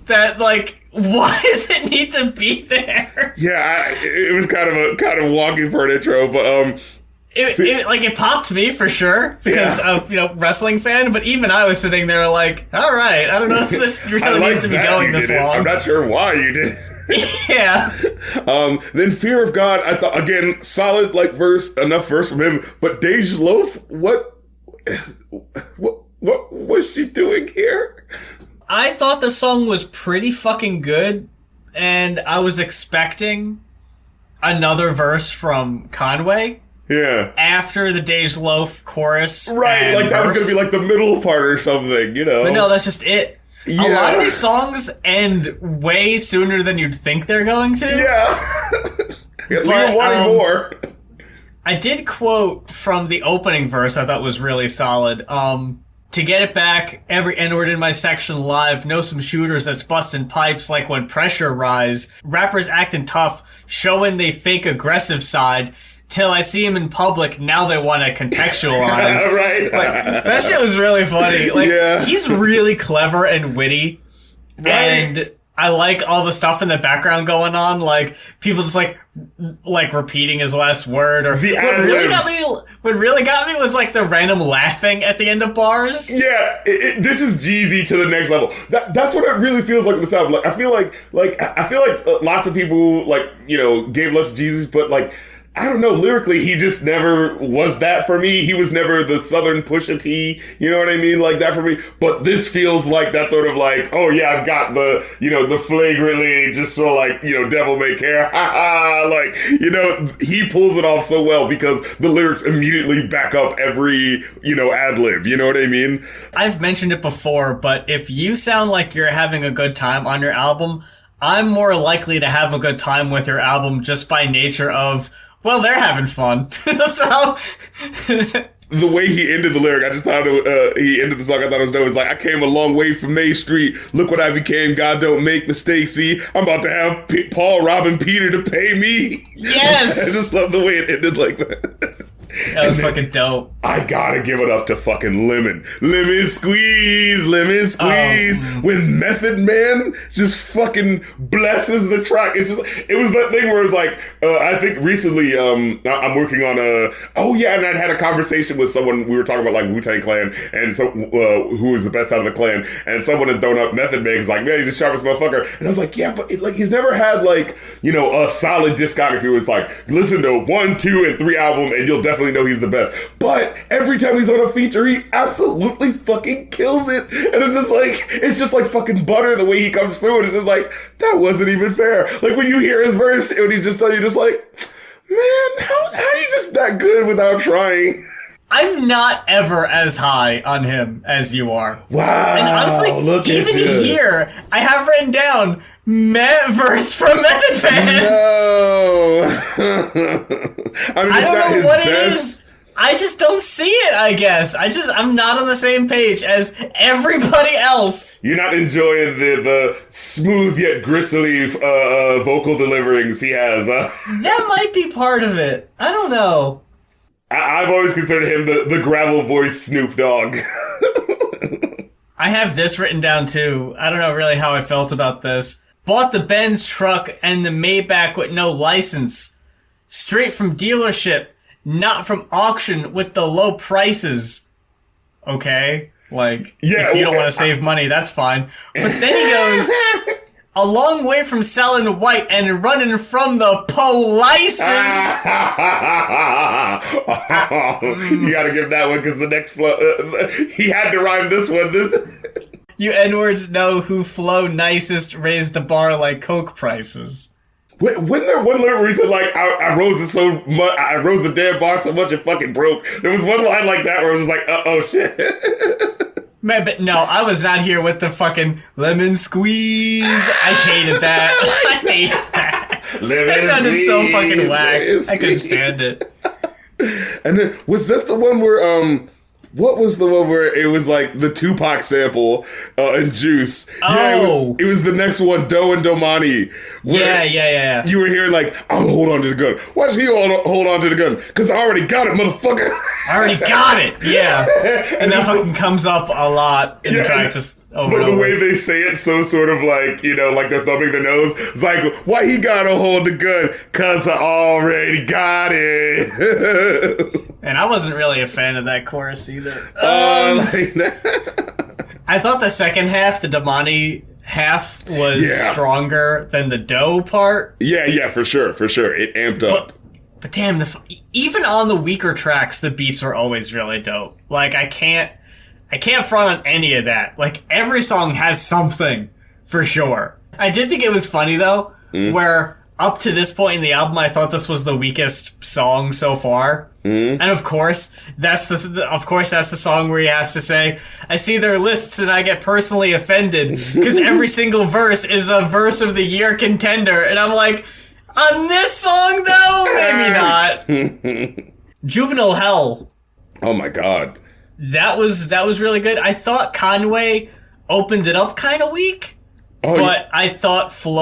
That, why does it need to be there? Yeah, it was kind of wonky for an intro, but it popped me for sure because wrestling fan. But even I was sitting there all right, I don't know if this really needs to be going this long. I'm not sure why you did. Yeah. Then Fear of God, I thought, again, solid, like, enough verse from him, but Dej Loaf, what was she doing here? I thought the song was pretty fucking good, and I was expecting another verse from Conway. Yeah. After the Dej Loaf chorus. Right, like that was going to be like the middle part or something, you know? But no, that's just it. Yeah. A lot of these songs end way sooner than you'd think they're going to. Yeah. Leave them wanting more. I did quote from the opening verse I thought was really solid. To get it back, every N-word in my section live, know some shooters that's busting pipes like when pressure rise. Rappers acting tough, showing they fake aggressive side. Till I see him in public, now they want to contextualize. Right. Like, that shit was really funny. Like, he's really clever and witty. Right. And I like all the stuff in the background going on. Like, people just like repeating his last word. Or what really got me was like the random laughing at the end of bars. Yeah, this is Jeezy to the next level. That's what it really feels like in this album. Like, I feel like lots of people, like, you know, gave love to Jeezy's, but like, I don't know, lyrically, he just never was that for me. He was never the Southern Pusha T, you know what I mean? Like that for me. But this feels like that sort of like, oh yeah, I've got the, you know, the flagrantly just so like, you know, devil may care. Ha ha. Like, you know, he pulls it off so well because the lyrics immediately back up every, you know, ad lib. You know what I mean? I've mentioned it before, but if you sound like you're having a good time on your album, I'm more likely to have a good time with your album just by nature of, well, they're having fun. So the way he ended the lyric, I just thought he ended the song. I thought it was dope. It's like, I came a long way from May Street. Look what I became. God don't make mistakes. See, I'm about to have Paul robbing Peter to pay me. Yes. I just love the way it ended like that. That was fucking dope. I gotta give it up to fucking Lemon. Lemon squeeze. When Method Man just fucking blesses the track. It was that thing where it's like, I think recently, I'm working on and I'd had a conversation with someone, we were talking about like Wu-Tang Clan, and so, who was the best out of the clan, and someone had thrown up Method Man, like, man, he's the sharpest motherfucker, and I was like, yeah, but like, he's never had like, you know, a solid discography where it's like, listen to 1, 2, and 3 album, and you'll definitely know he's the best. But every time he's on a feature, he absolutely fucking kills it. And it's just like fucking butter the way he comes through. And it's just like, that wasn't even fair. Like when you hear his verse and he's just telling you, just like, man, how are you just that good without trying? I'm not ever as high on him as you are. Wow. And honestly, even here, I have written down verse from Method Man. No. I don't know what it is. I just don't see it, I guess. I'm not on the same page as everybody else. You're not enjoying the smooth yet gristly vocal deliverings he has. That might be part of it. I don't know. I've always considered him the gravel voice Snoop Dogg. I have this written down too. I don't know really how I felt about this. Bought the Benz truck and the Maybach with no license. Straight from dealership, not from auction with the low prices. Okay, like, if you don't want to save money, that's fine. But then he goes, a long way from selling white and running from the polices. You gotta give that one because the next flow, he had to rhyme this one. You N-words know who flow nicest, raise the bar like Coke prices. Wasn't there one lyric where he said, like, I rose it so much, I rose the damn bar so much it fucking broke? There was one line like that where it was just like, oh shit. Man, but no, I was not here with the fucking lemon squeeze. I hated that. That sounded so fucking whack. I couldn't stand it. And then, was this the one where, what was the one where it was like the Tupac sample and Juice? Oh! Yeah, it was the next one, Doe and Domani. Yeah. You were hearing like, I'm gonna hold on to the gun. Why does he hold on to the gun? Because I already got it, motherfucker. I already got it, yeah. And that fucking comes up a lot in the track, just over and over. But the way they say it so sort of like, you know, like they're thumbing their nose. It's like, why he gotta hold the gun? Because I already got it. And I wasn't really a fan of that chorus either. Like that. I thought the second half, the Damani half was stronger than the dough part. Yeah, for sure. It amped up. But damn, even on the weaker tracks, the beats are always really dope. Like, I can't front on any of that. Like, every song has something, for sure. I did think it was funny, though, where up to this point in the album, I thought this was the weakest song so far. And of course, that's the song where he has to say, I see their lists and I get personally offended, because every single verse is a verse of the year contender. And I'm like, on this song, though? Maybe not. Juvenile Hell. Oh my god. That was really good. I thought Conway opened it up kind of weak. But I thought Flea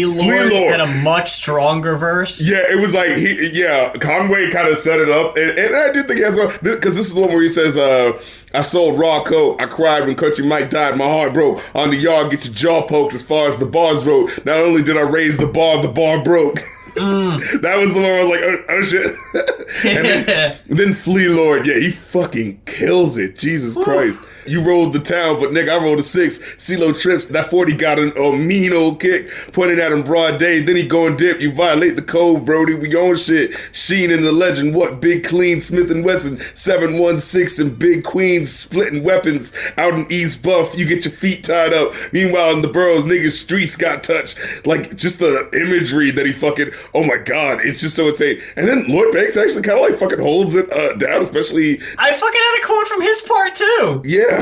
Lord had a much stronger verse. Yeah, it was like, Conway kind of set it up. And I did think he has one, because this is the one where he says, I sold raw coke. I cried when Country Mike died. My heart broke. On the yard, get your jaw poked as far as the bars wrote. Not only did I raise the bar broke. That was the one where I was like, oh shit. And then Flea Lord, he fucking kills it. Jesus Christ. You rolled the town, but nigga, I rolled a 6. CeeLo trips. That 40 got a mean old kick. Pointed at him broad day. Then he go and dip. You violate the code, Brody. We own shit. Sheen and the legend. What? Big Clean, Smith & Wesson. 716 and Big Queens splitting weapons. Out in East Buff, you get your feet tied up. Meanwhile, in the boroughs, niggas' streets got touched. Like, just the imagery that he fucking, oh my god, it's just so insane. And then Lloyd Banks actually kind of like fucking holds it down, especially. I fucking had a quote from his part too. Yeah.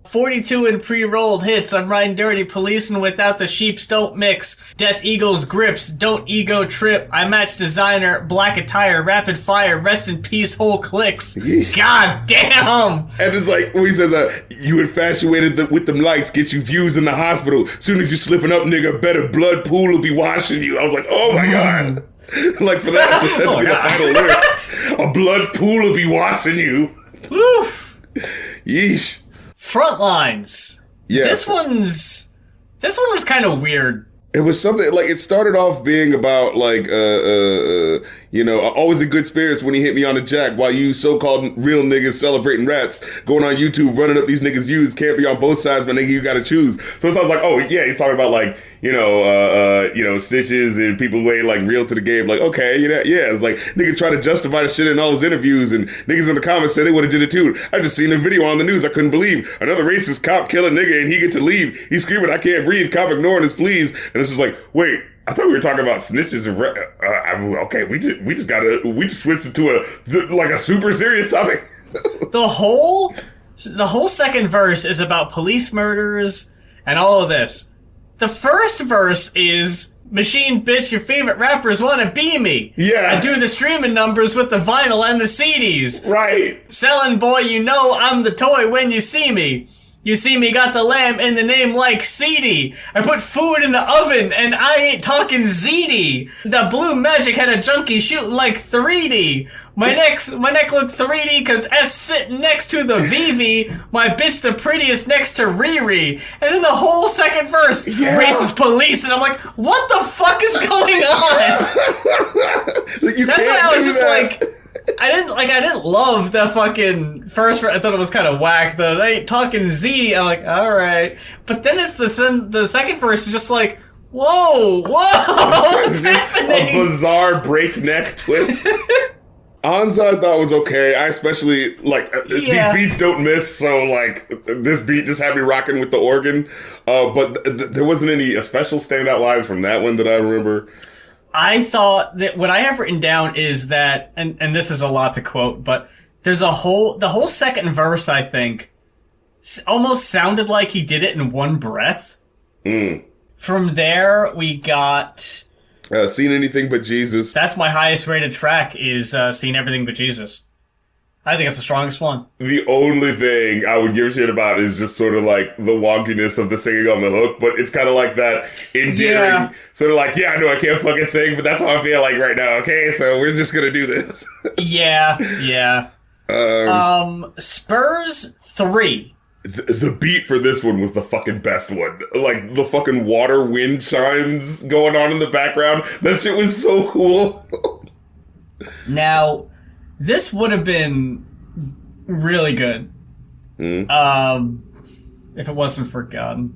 42 in pre-rolled hits. I'm riding dirty, policing without the sheeps don't mix. Des Eagles grips, don't ego trip. I match designer, black attire, rapid fire, rest in peace, whole clicks. God damn! And it's like, when he says, you infatuated with them lights, get you views in the hospital. Soon as you slipping up, nigga, better blood pool will be washing you. I was like, oh my god. Like, for that to be the final lyric. A blood pool will be washing you. Woof. Yeesh. Frontlines. Yeah. This one was kind of weird. It was something, like, it started off being about, like, always in good spirits when he hit me on the jack while you so-called real niggas celebrating rats, going on YouTube, running up these niggas' views, can't be on both sides, but nigga, you gotta choose. So it sounds like, oh, yeah, he's talking about, like, snitches and people who ain't, like, real to the game. Like, okay, it's like, nigga try to justify the shit in all his interviews, and niggas in the comments said they would've did it too. I just seen a video on the news I couldn't believe. Another racist cop kill a nigga and he get to leave. He's screaming, I can't breathe, cop ignoring his pleas. And it's just like, wait, I thought we were talking about snitches and okay, we just switched it to a super serious topic. The whole second verse is about police murders and all of this. The first verse is, Machine bitch, your favorite rappers wanna be me. Yeah. I do the streaming numbers with the vinyl and the CDs. Right. Selling boy, you know I'm the toy when you see me. You see me got the lamb in the name like CD. I put food in the oven and I ain't talking ZD. The blue magic had a junkie shooting like 3D. My neck looked 3D cause S sitting next to the VV. My bitch the prettiest next to Riri. And then the whole second verse, racist police, and I'm like, what the fuck is going on? That's why I was just like, I didn't love the fucking first. I thought it was kind of whack. The I ain't talking Z. I'm like, all right, but then it's the second verse is just like, whoa, what's happening? A bizarre breakneck twist. Anza I thought was okay. I especially like these beats don't miss. So like this beat just had me rocking with the organ. But there wasn't any special standout lines from that one that I remember. I thought that what I have written down is that, and this is a lot to quote, but there's the whole second verse, I think, almost sounded like he did it in one breath. From there, we got... Seen Anything But Jesus. That's my highest rated track, is Seen Everything But Jesus. I think it's the strongest one. The only thing I would give a shit about is just sort of like the wonkiness of the singing on the hook, but it's kind of like that endearing, sort of like, I know I can't fucking sing, but that's how I feel like right now, okay? So we're just gonna do this. Yeah. Spurs 3. The beat for this one was the fucking best one. Like, the fucking water wind chimes going on in the background. That shit was so cool. Now... this would have been really good. if it wasn't for Gun.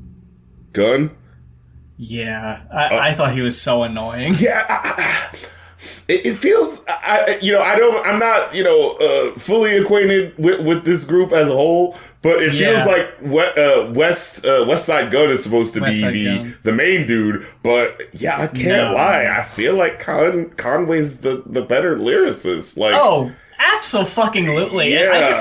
Gun? Yeah, I thought he was so annoying. Yeah, it feels, I'm not, fully acquainted with this group as a whole, but it feels like West Side Gun is supposed to be the main dude. But yeah, I can't lie. I feel like Conway's the better lyricist. Like, oh, absolutely. Yeah.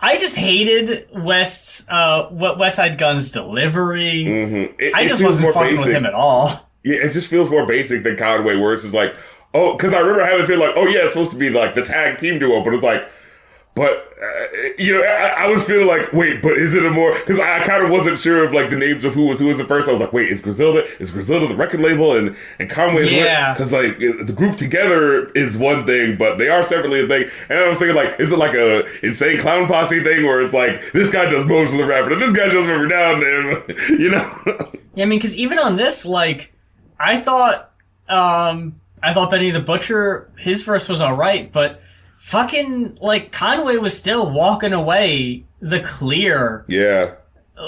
I just hated West Side Gun's delivery. Mm-hmm. I just wasn't fucking with him at all. Yeah, it just feels more basic than Conway, where it's just like, oh, because I remember having the feel like, oh yeah, it's supposed to be like the tag team duo, but it's like, I was feeling like, wait, but is it a more, because I kind of wasn't sure of like the names of who was at first. I was like, wait, is Griselda the record label and Conway because like the group together is one thing, but they are separately a thing. And I was thinking like, is it like a Insane Clown Posse thing where it's like this guy does most of the rapping and this guy does every now and then, Yeah, I mean, because even on this, like, I thought Benny the Butcher, his verse was alright, but fucking, like, Conway was still walking away the clear,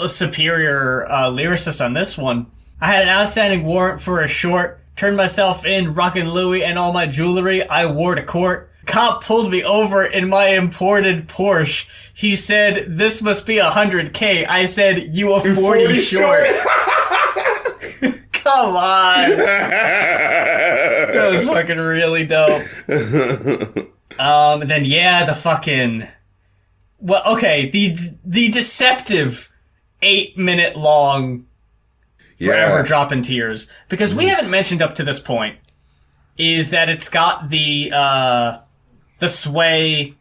superior lyricist on this one. I had an outstanding warrant for a short, turned myself in, rockin' Louis and all my jewelry I wore to court. Cop pulled me over in my imported Porsche. He said, this must be 100K. I said, you a 40 short. Come on. That was fucking really dope. And then the fucking, the deceptive 8-minute long Forever Dropping Tears, because we haven't mentioned up to this point is that it's got the Sway,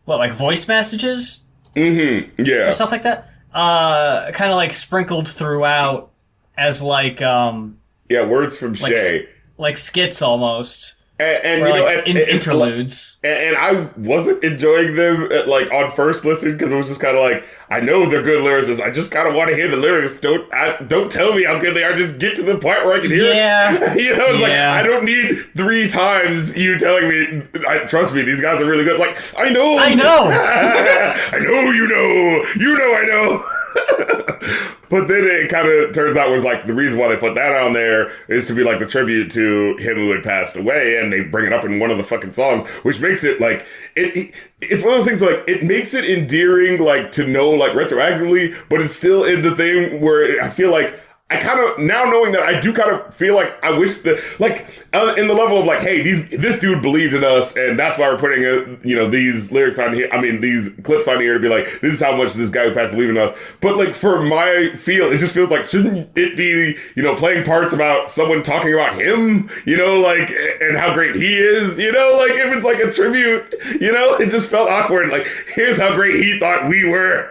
like voice messages, or stuff like that, kind of like sprinkled throughout as like words from Shay, like skits almost. And interludes. And I wasn't enjoying them like on first listen because it was just kind of like, I know they're good lyricists. I just kind of want to hear the lyrics. Don't tell me how good they are. Just get to the part where I can hear it. Like, I don't need 3 times you telling me. Trust me, these guys are really good. Like, I know. I know you know. I know. But then it kind of turns out was like the reason why they put that on there is to be like the tribute to him who had passed away, and they bring it up in one of the fucking songs, which makes it like it's one of those things like it makes it endearing like to know like retroactively, but it's still in the thing where I feel like I kind of, now knowing that, I do kind of feel like I wish that, like, in the level of like, hey, this dude believed in us, and that's why we're putting, these lyrics on here, these clips on here to be like, this is how much this guy who passed believed in us. But, like, for my feel, it just feels like, shouldn't it be, playing parts about someone talking about him, and how great he is, like, if it's like a tribute, it just felt awkward. Like, here's how great he thought we were,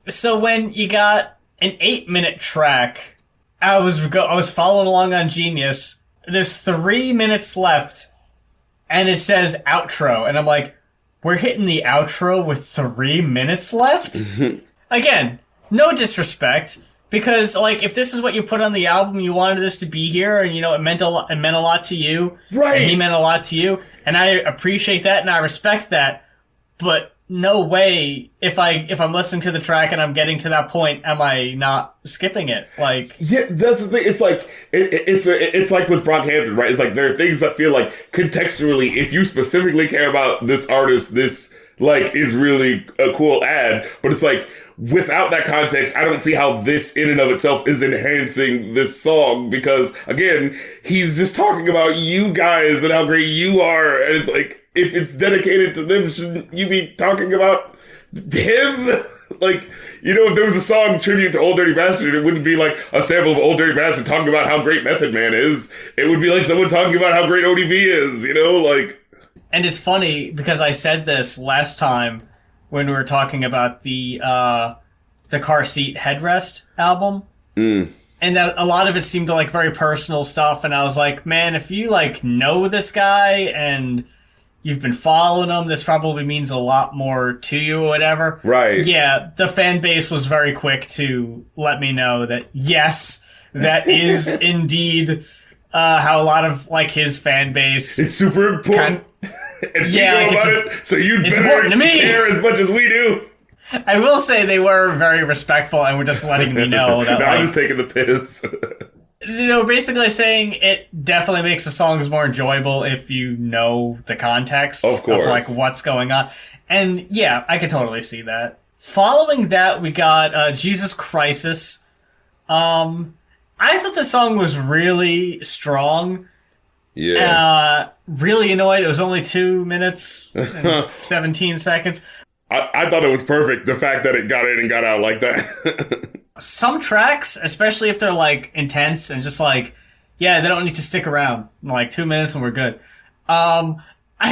So when you got an 8-minute track, I was following along on Genius. There's 3 minutes left, and it says outro, and I'm like, we're hitting the outro with 3 minutes left? Again, no disrespect, because like if this is what you put on the album, you wanted this to be here, and it meant a lot to you, right? And he meant a lot to you, and I appreciate that and I respect that, but no way, if I'm listening to the track and I'm getting to that point, am I not skipping it? Like, yeah, that's the thing. It's like it's like with Brockhampton, right? It's like there are things that feel like contextually, if you specifically care about this artist, this like is really a cool ad. But it's like without that context, I don't see how this in and of itself is enhancing this song, because again, he's just talking about you guys and how great you are, and it's like, if it's dedicated to them, shouldn't you be talking about him? Like, if there was a song tribute to Old Dirty Bastard, it wouldn't be like a sample of Old Dirty Bastard talking about how great Method Man is. It would be like someone talking about how great ODB is, like. And it's funny because I said this last time when we were talking about the Car Seat Headrest album. And that a lot of it seemed like very personal stuff, and I was like, man, if you like know this guy and you've been following him, this probably means a lot more to you or whatever. Right. Yeah, the fan base was very quick to let me know that, yes, that is indeed how a lot of, like, his fan base... It's super important. And yeah, like, so you'd better important to me. care as much as we do. I will say they were very respectful and were just letting me know that. No, I'm just taking the piss. They were basically saying it definitely makes the songs more enjoyable if you know the context of like what's going on. And yeah, I could totally see that. Following that, we got Jesus Crisis. I thought the song was really strong. Yeah. Really annoyed. It was only 2 minutes and 17 seconds. I thought it was perfect, the fact that it got in and got out like that. Some tracks, especially if they're like intense and just like, yeah, they don't need to stick around. Like 2 minutes and we're good. I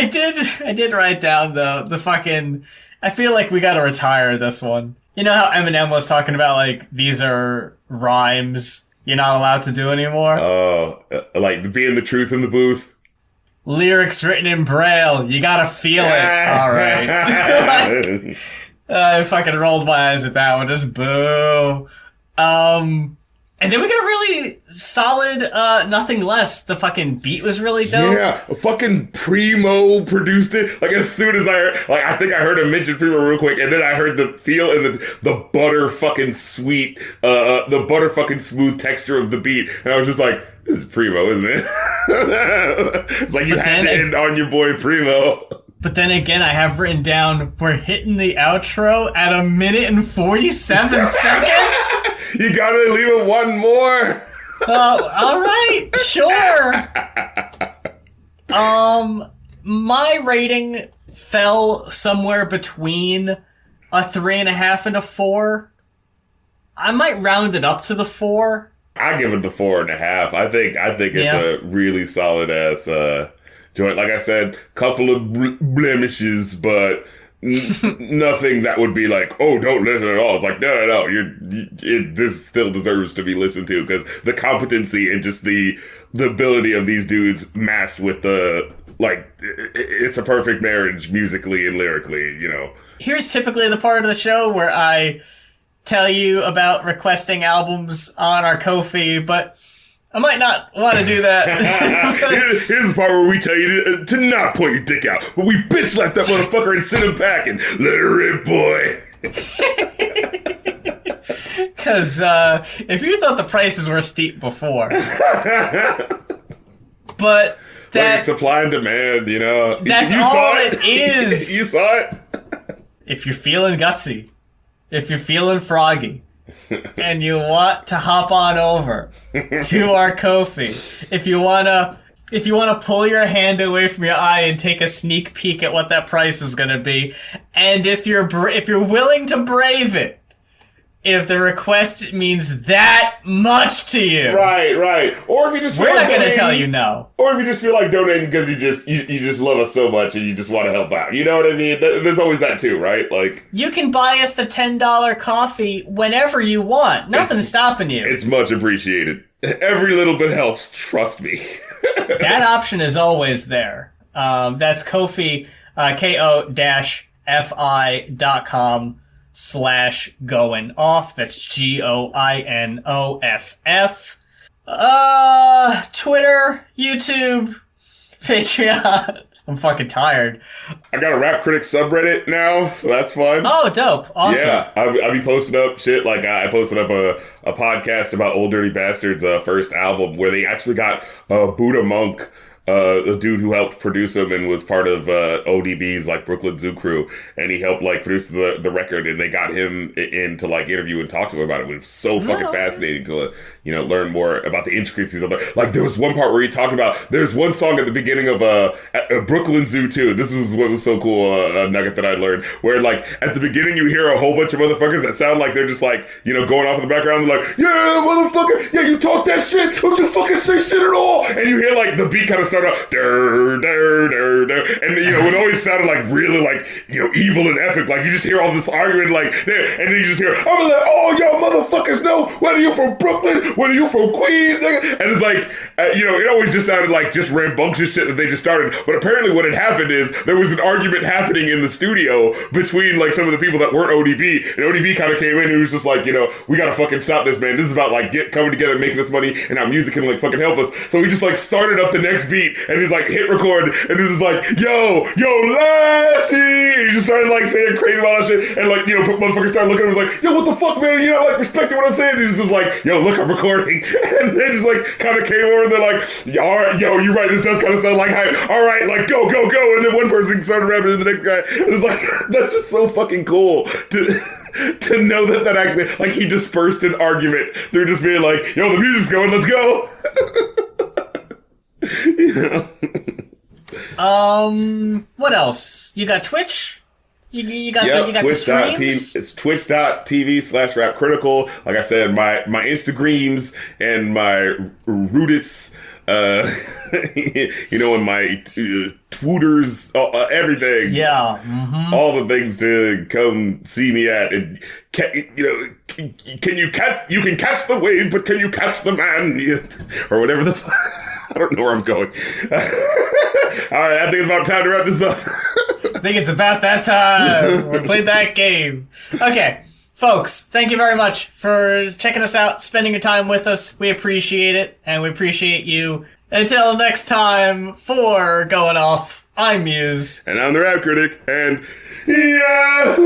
did write down the fucking, I feel like we gotta retire this one. You know how Eminem was talking about like, these are rhymes you're not allowed to do anymore? Oh, like being the truth in the booth. Lyrics written in Braille. You gotta feel it. All right. I fucking rolled my eyes at that one. Just boo. And then we got a really solid Nothing Less. The fucking beat was really dope. Yeah, fucking Primo produced it. Like, as soon as I heard, like, I think I heard him mention Primo real quick, and then I heard the feel and the butter fucking sweet, the butter fucking smooth texture of the beat, and I was just like, this is Primo, isn't it? It's like, you had to end on your boy Primo. But then again, I have written down, we're hitting the outro at 1 minute and 47 seconds? You gotta leave it one more. All right, sure. My rating fell somewhere between a 3.5 and a 4. I might round it up to the 4. I give it the 4.5. I think it's a really solid ass joint. Like I said, couple of blemishes, but nothing that would be like, oh, don't listen at all. It's like, no. This still deserves to be listened to, because the competency and just the ability of these dudes matched with the, like, it's a perfect marriage musically and lyrically, you know. Here's typically the part of the show where I tell you about requesting albums on our Ko-fi, but I might not want to do that. Here's the part where we tell you to not point your dick out, but we bitch left that motherfucker and send him packing. Let her rip, boy. Because if you thought the prices were steep before, but that like, supply and demand, you know. That's you all saw it is. You saw it. If you're feeling gutsy, if you're feeling froggy, and you want to hop on over to our Ko-fi, if you wanna pull your hand away from your eye and take a sneak peek at what that price is gonna be, and if you're willing to brave it, if the request means that much to you, right, or if you just we're not gonna tell you no, or if you just feel like donating because you just love us so much and you just want to help out, you know what I mean? There's always that too, right? Like, you can buy us the $10 coffee whenever you want. Nothing's stopping you. It's much appreciated. Every little bit helps. Trust me. That option is always there. That's Ko-fi, ko-fi.com/Goin off. That's GOINOFF. Twitter, YouTube, Patreon. I'm fucking tired. I got a Rap Critic subreddit now, so that's fun. Oh, dope. Awesome. Yeah, I'll be posting up shit. Like, I posted up a podcast about Old Dirty Bastard's first album, where they actually got Buddha Monk, the dude who helped produce him and was part of ODB's like Brooklyn Zoo crew, and he helped like produce the record, and they got him in to like interview and talk to him about it. It was so fucking fascinating to learn more about the intricacies of it. Like, there was one part where he talked about, there's one song at the beginning of Brooklyn Zoo 2. This is what was so cool, a nugget that I learned, where like at the beginning you hear a whole bunch of motherfuckers that sound like they're just like, going off in the background. They're like, yeah, motherfucker, yeah, you talk that shit, don't you fucking say shit at all. And you hear like the beat kind of start out, dur, dur, dur, dur. And it always sounded like really like, evil and epic. Like, you just hear all this arguing like there, and then you just hear, I'm gonna let all y'all motherfuckers know yo, whether you're from Brooklyn, whether you're from Queens, nigga. And it's like, it always just sounded like just rambunctious shit that they just started. But apparently what had happened is there was an argument happening in the studio between like some of the people that weren't ODB. And ODB kind of came in and was just like, we gotta fucking stop this, man. This is about like coming together and making this money and how music can like fucking help us. So we just like started up the next beat and he's like hit record and he's just like, yo, Lassie. And he just started like saying crazy about that shit. And like, motherfuckers started looking at him and was like, yo, what the fuck, man? Like respecting what I'm saying. And he's just like, yo, look, I'm recording. And they just like kind of came over and they're like, all right, yo, you're right. This does kind of sound like hype. All right, like go. And then one person started rapping and the next guy. And it's like, that's just so fucking cool to know that actually, like, he dispersed an argument through just being like, yo, the music's going, let's go. What else? You got Twitch? You got the streams? It's twitch.tv/rapcritical. Like I said, my Instagrams and my rootits, and my Twitters, everything. Yeah. Mm-hmm. All the things to come see me at. And you can catch the wave, but can you catch the man? Or whatever the fuck. I don't know where I'm going. All right, I think it's about time to wrap this up. I think it's about that time. We played that game. Okay, folks, thank you very much for checking us out, spending your time with us. We appreciate it, and we appreciate you. Until next time, for Going Off, I'm Muse. And I'm the Rap Critic, and Yahoo!